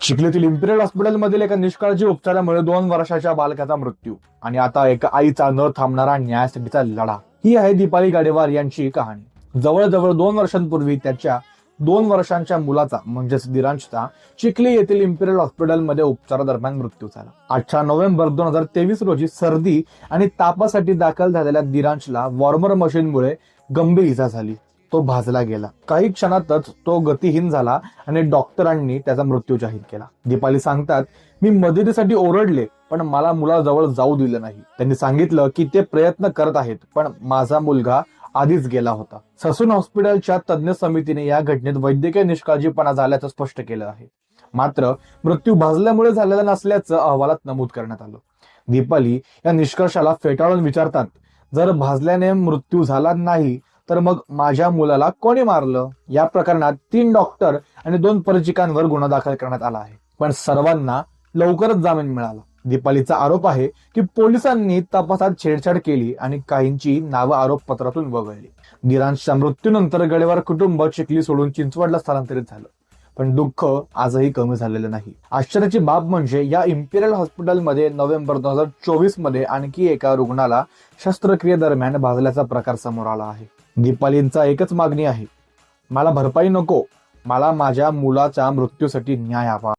चिखलीतील Imperial हॉस्पिटलमधील एका निष्काळजी उपचारामुळे 2 वर्षाच्या बालकाचा मृत्यू आणि आता एका आईचा न थांबणारा न्यायासाठीचा लढा. ही आहे दीपाली गाडेवार यांची कहाणी. जवळजवळ 2 वर्षांपूर्वी त्याच्या 2 वर्षांच्या मुलाचा म्हणजेच दिरांशचा चिखली येथील इम्पिरियल हॉस्पिटलमध्ये उपचारादरम्यान मृत्यू झाला. 18 नोव्हेंबर 2023 रोजी सर्दी आणि तापासाठी दाखल झालेल्या दिरांशला वॉर्मर मशीनमुळे गंभीर इजा झाली. तो भाजला गेला. काही क्षणातच तो गतिहीन झाला आणि डॉक्टरांनी त्याचा मृत्यू जाहीर केला. दीपाली सांगतात, मी मदतीसाठी ओरडले पण मला मुलाजवळ जाऊ दिलं नाही. त्यांनी सांगितलं की ते प्रयत्न करत आहेत पण माझा मुलगा आधीच गेला होता. ससून हॉस्पिटलच्या तज्ञ समितीने या घटनेत वैद्यकीय निष्काळजीपणा झाल्याचं स्पष्ट केलं आहे. मात्र मृत्यू भाजल्यामुळे झालेला नसल्याचं अहवालात नमूद करण्यात आलं. दीपाली या निष्कर्षाला फेटाळून विचारतात, जर भाजल्याने मृत्यू झाला नाही तर मग माझ्या मुलाला कोणी मारलं? या प्रकरणात 3 डॉक्टर आणि 2 परिचिकांवर गुन्हा दाखल करण्यात आला आहे, पण सर्वांना लवकरच जामीन मिळाला. दीपालीचा आरोप आहे की पोलिसांनी तपासात छेडछाड केली आणि काहींची नावं आरोपपत्रातून वगळली. दिरांशच्या मृत्यूनंतर गडेवार कुटुंब चिखली सोडून चिंचवडला स्थलांतरित झालं, पण दुःख आजही कमी झालेलं नाही. आश्चर्याची बाब म्हणजे या इम्पिरियल हॉस्पिटलमध्ये नोव्हेंबर 2024 मध्ये आणखी एका रुग्णाला शस्त्रक्रियेदरम्यान भाजल्याचा प्रकार समोर आला आहे. दीपालींचा एकच मागणी आहे, मला भरपाई नको, मला माझ्या मुलाच्या मृत्यूसाठी न्याय हवा.